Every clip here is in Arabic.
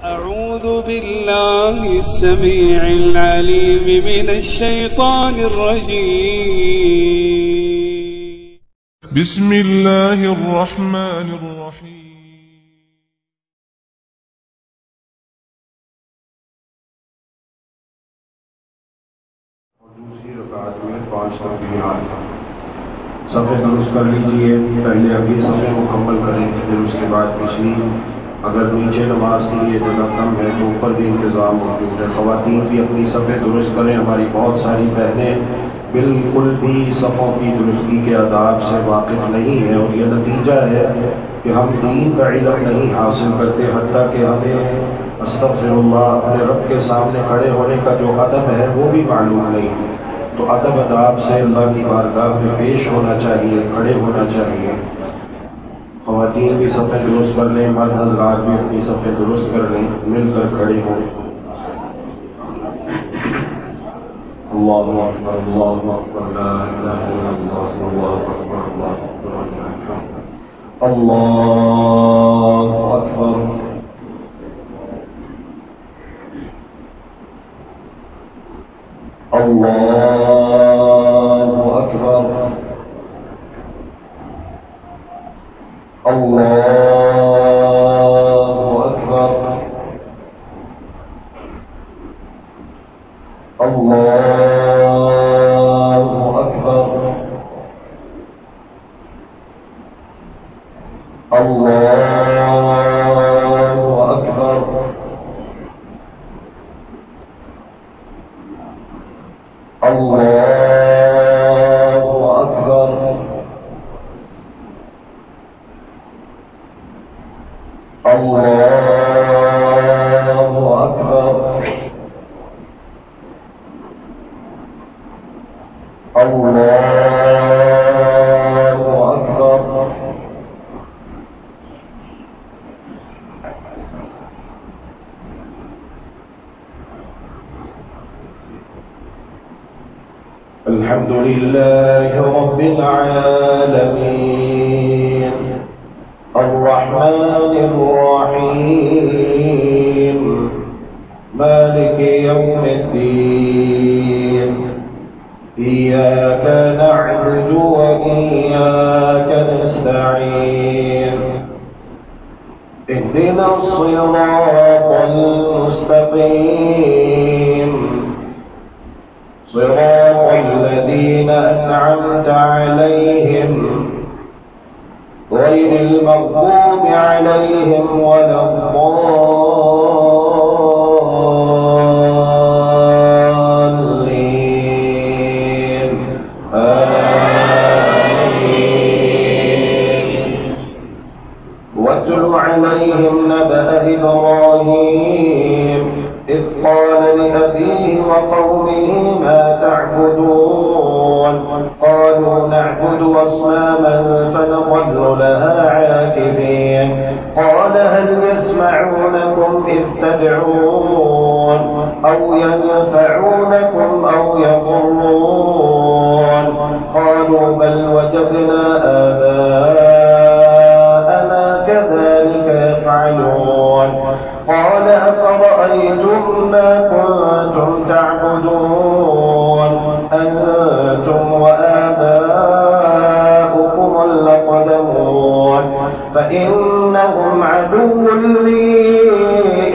أعوذ بالله السميع العليم من الشيطان الرجيم. بسم الله الرحمن الرحيم. दूसरी रकात में 5 तकबीरात सफ़े दुरुस्त कर लीजिए। पहले अभी सफ़े मुकम्मल करें, फिर उसके बाद पिछली। अगर नीचे नमाज के लिए जगह कम है तो ऊपर भी इंतज़ाम मौजूद है। ख़वातीन भी अपनी सफ़े दुरुस्त करें। हमारी बहुत सारी बहनें बिल्कुल भी सफ़ों की दुरुस्ती के आदाब से वाकिफ़ नहीं है, और यह नतीजा है कि हम दीन का इल्म नहीं हासिल करते, हत्ता कि हमें अस्तग़फ़िरुल्लाह अपने रब के सामने खड़े होने का जो अदब है वो भी मालूम नहीं। तो अदब अदाब से अल्लाह की बारगाह में पेश होना चाहिए, खड़े होना चाहिए। ख़वातीन भी सफ़े दुरुस्त कर लें, मर्द हज़रात भी अपनी सफ़े दुरुस्त कर लें, मिलकर खड़े हों। अल्लाहु अकबर, अल्लाहु अकबर, ला इलाहा इल्लल्लाह, अल्लाहु अकबर, अल्लाहु अकबर, अल्लाहु अकबर। अल्लाहु अकबर, अल्लाहु अकबर, अल्लाहु अकबर, अल्लाहु अकबर, अल्लाहु अकबर, अल्लाहु अकबर, अल्लाहु अकबर। अल्हम्दुलिल्लाहि रब्बिल आलमीन, अर्रहमानिर रहीम, मालिकि यौमिद्दीन, इय्याका नअबुदु व इय्याका नस्तईन, इहदिनस सिरातल मुस्तक़ीम, सिरातल लज़ीना अनअमता अलैहिम गैरिल मग़्दूबि अलैहिम वलद्दाल्लीन, आमीन। वत्लु अलैहिम नबअ इब्राहीम إذ قال لأبيه وقومه ما تعبدون قالوا نعبد أصناما فنظل لها عاكفين قال هل يسمعونكم إذ تدعون أو ينفعونكم أو يضرون قالوا بل وجدنا آباءنا كذلك يفعلون قال أفرأيتم ما كنتم تعبدون أنتم وآباؤكم الأقدمون فإنهم عدو لي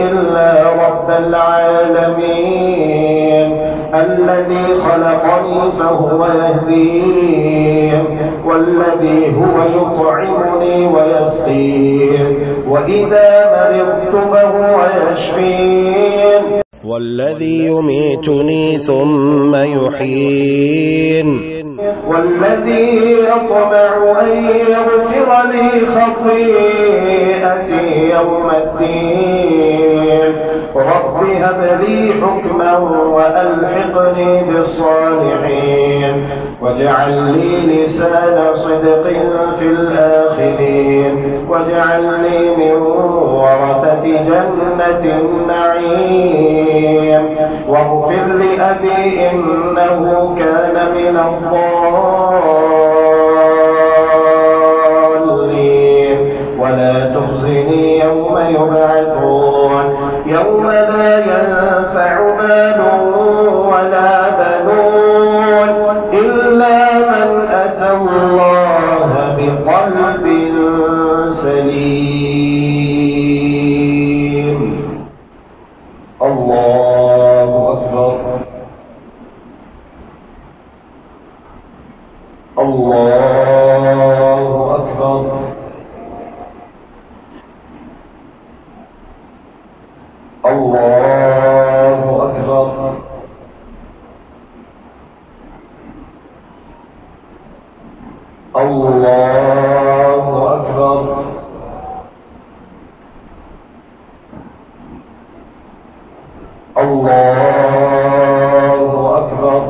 إلا رب العالمين الذي خلقني فهو يهدين والذي هو يطعمني ويسقين وإذا مرضت فهو يشفين والذي يميتني ثم يحيين والذي أطمع أن يغفر لي خطيئتي يوم الدين رب هب لي حكما وألحقني بالصالحين واجعل لي لسان صدق في الآخرين واجعلني من ورثة جنة النعيم واغفر لأبي إنه كان من الضالين ولا تخزني يوم يبعثون يوم لا ينفع مال ولا بنون إلا من أتى الله بقلب سليم. الله أكبر. الله أكبر. الله أكبر. الله أكبر. الله أكبر.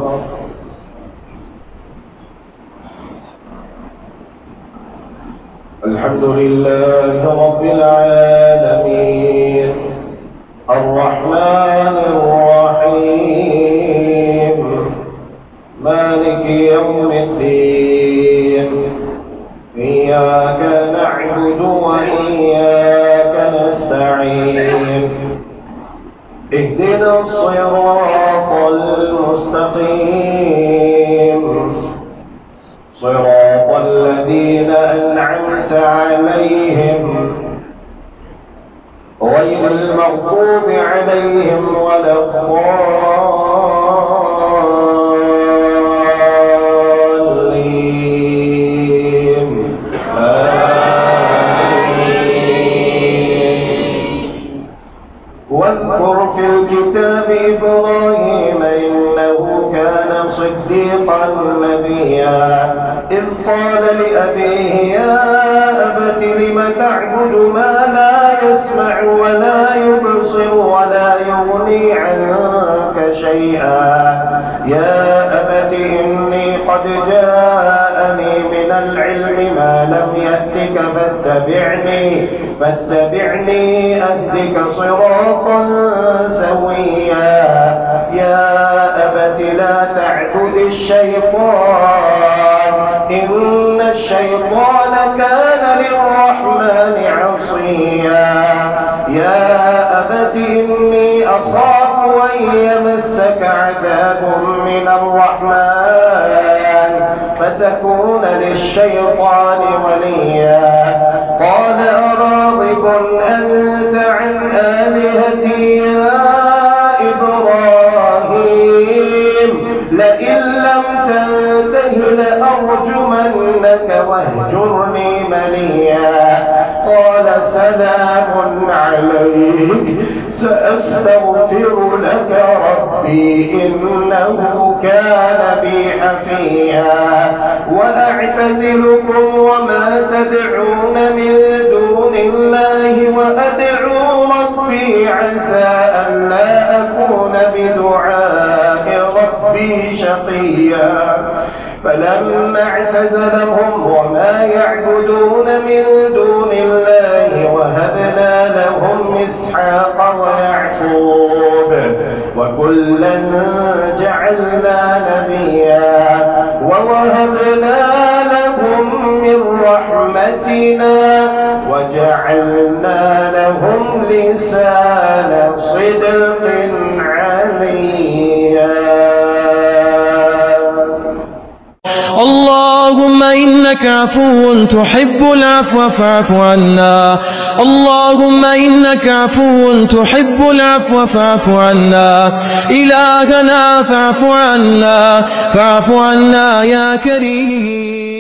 الحمد لله رب العالمين الرحمن الرحيم مالك يوم الدين إياك نعبد وإياك نستعين اهدنا الصراط المستقيم صراط الذين أنعمت عليهم غير المغضوب عليهم ولا الضالين. واذكر في الكتاب إبراهيم إنه كان صديقا نبيا إذ قال لأبيه يا أبت لم تعبد ما لا يسمع ولا يبصر ولا يغني عنك شيئا يا أبت إني قد جاءني من العلم ما لم يأتك فاتبعني أهدك صراطا سويا يا أبت لا تعبد الشيطان إن الشيطان كان للرحمن عصيا يا أبت إني أخاف أن يمسك عذاب من الرحمن فتكون للشيطان وليا قال أراغب أنت عن آلهتي يا إبراهيم لئن لم تنته لأرجمنك واهجرني مليا قال سلام عليك سأستغفر لك ربي إنه كان بي حفيا وأعتزلكم وما تدعون من دون الله وأدعو ربي عسى ألا أكون بدعاء ربي شقيا فلما اعتزلهم وما يعبدون من دون الله وهبنا لهم إسحاق ويعقوب وكلا جعلنا نبيا ووهبنا لهم من رحمتنا وجعلنا لهم لسان صدق عليا. اللهم إنك عفو تحب العفو فاعف عنا اللهم إنك عفو تحب العفو فاعف عنا إلهنا فاعف عنا يا كريم.